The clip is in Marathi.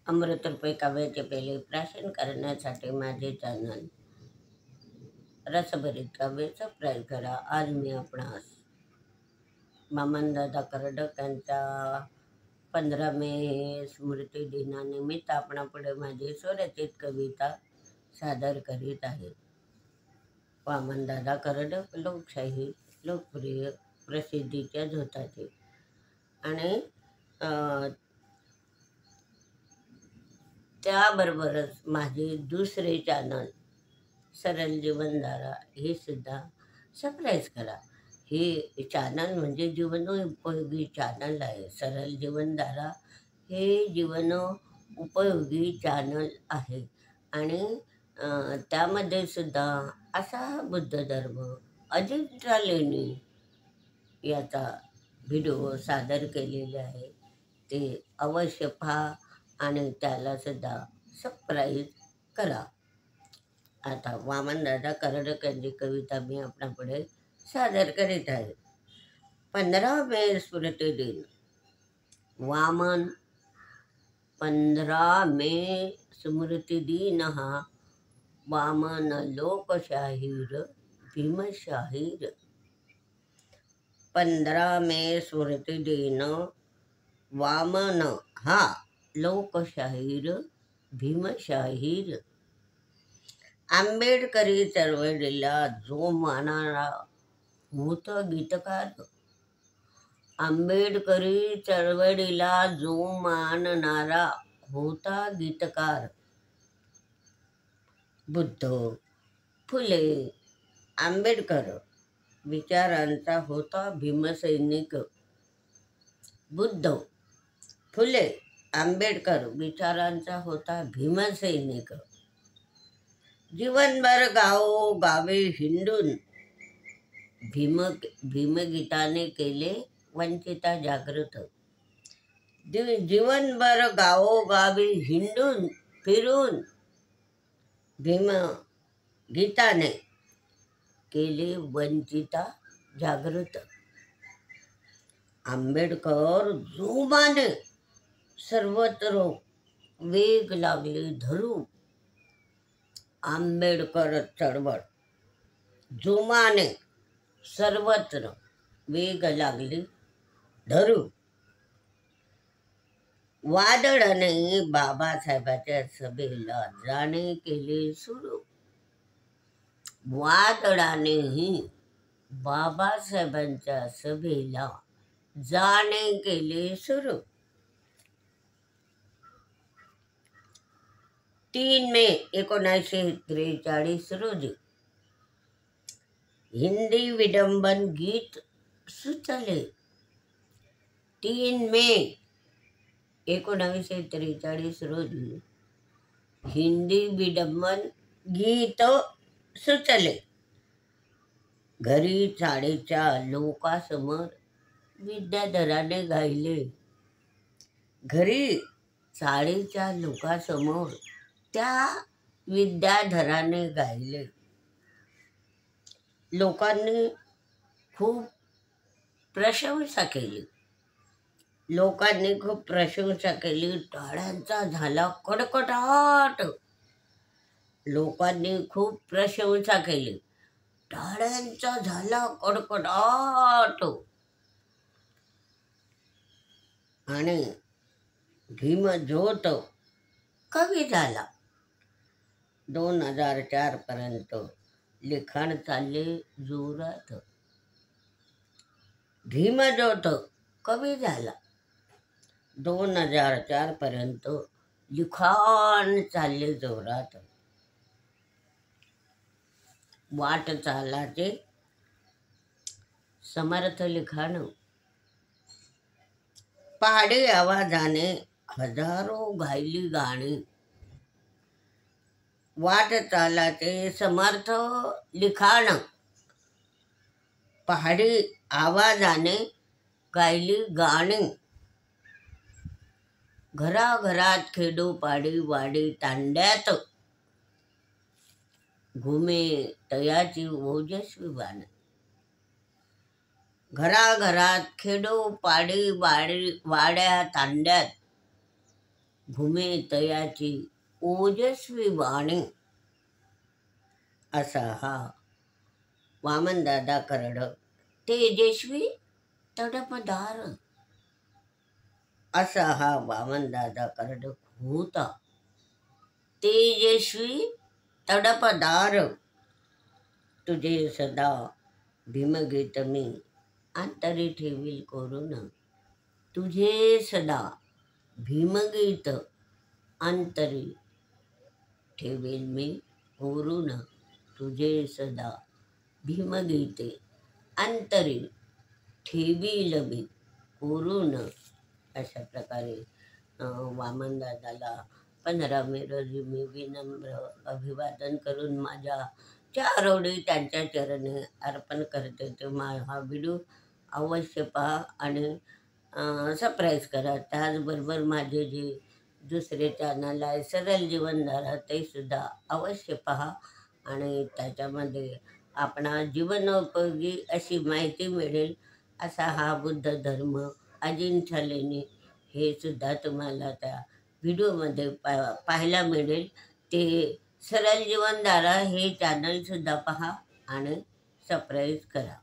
अमृतरूपी काव्याचे पेले प्राशन करण्यासाठी माझे चॅनल रसभरीत काव्य सबस्क्राईब करा। आज मी आपणास मामनदादा कर्डक यांच्या 15 मे स्मृती दिनानिमित्त आपणापुढे माझी स्वरचित कविता सादर करीत आहे। वामनदादा कर्डक लोकशाही लोकप्रिय प्रसिद्धीच्या झोताचे आणि त्याबरोबरच माझे दुसरे चॅनल सरल जीवनधारा हे सुद्धा सबस्क्राईब करा। हे चॅनल म्हणजे जीवनोपयोगी चॅनल आहे। सरल जीवनधारा हे जीवनोपयोगी चॅनल आहे आणि त्यामध्ये सुद्धा असा बुद्ध धर्म अजिंठा लेणी याचा व्हिडिओ सादर केलेले आहे, ते अवश्य पहा आणि त्याला सुद्धा सबस्क्राईब करा। आता वामनदादा कर्डक यांची कविता मी आपणापुढे सादर करीत आहे। 15 मे स्मृती दिन। वामन 15 मे स्मृती दिन हा वामन लोकशाहीर भीमशाहीर। 15 मे स्मृती दिन वामन हा लोकशाहीर भीमशाहीर। आंबेडकरी चळवळीला जो मानणारा होता गीतकार। आंबेडकरी चळवळीला जो मानणारा होता गीतकार। बुद्ध फुले आंबेडकर विचारांचा होता भीमसैनिक। बुद्ध फुले आंबेडकर विचारांचा होता भीमसैनिक। जीवनभर गावोगावी हिंडून भीमगीताने केले वंचिता जागृत। जीवनभर गावोगावी हिंडून फिरून भीमगीताने केले वंचिता जागृत। आंबेडकर जोमाने सर्वत्र वेग लागले धरू। आंबेडकर चळवळ जोमाने सर्वत्र वेग लागली धरू। वादळाने बाबासाहेबाच्या सभेला जाणे केले सुरू। वादळानेही बाबासाहेबांच्या सभेला जाणे केले सुरू। 3 मे 1943 रोजी हिंदी विडंबन गीत सुचले। 3 मे 1943 रोजी हिंदी विडंबन गीत सुचले। घरी चाळीच्या लोकांसमोर विद्याधराने गायले। घरी चाळीच्या लोकांसमोर त्या विद्याधराने गायले। लोकांनी खूप प्रशंसा केली। लोकांनी खूप प्रशंसा केली। टाळ्यांचा झाला कडकडाट। लोकांनी खूप प्रशंसा केली। टाळ्यांचा झाला कडकडाट आणि भीमज्योत कवी झाला। 2004 पर्यंत लिखाण चालले जोरात। भीमज्योत कवी झाला। 2004 पर्यंत लिखाण चालले जोरात। वाटचालाचे समर्थ लिखाण। पहाडी आवाजाने हजारो गायली गाणी। वाटचालाचे समर्थ लिखाण। पहाडी आवाजाने गायली गाणी। घराघरात खेडोपाडी वाडी तांड्यात घुमे तयाची ओजस्वी बाण। घराघरात खेडोपाडी वाड्या तांड्यात भूमितयाची ओजस्वी वाणी असा हा वामनदादा करड तेजस्वी तडपदार असा हा वामनदादा करड होता तेजस्वी तडपदार तुझे सदा भीमगीत मी अंतरी ठेवील कोरून तुझे सदा भीमगीत अंतरी ठेवील मी कोरून तुझे सदा भीमगीते अंतरी ठेवील मी कोरून अशा प्रकारे वामनदादाला 15 मे रोजी मी विनम्र अभिवादन करून माझ्या चार ओळी त्यांच्या चरणी अर्पण करते. तेव्हा हा व्हिडिओ अवश्य पहा आणि सबस्क्राईब करा. त्याचबरोबर माझे जे दुसरे चॅनल आहे सरळ जीवनधारा ते सुद्धा अवश्य पहा आणि त्याच्यामध्ये आपणा जीवनोपयोगी अशी माहिती मिळेल. असा हा बुद्ध धर्म अजिंठा लेणी हे सुद्धा तुम्हाला त्या व्हिडिओमध्ये पाहायला मिळेल. ते सरळ जीवनधारा हे चॅनलसुद्धा पहा आणि सबस्क्राईब करा.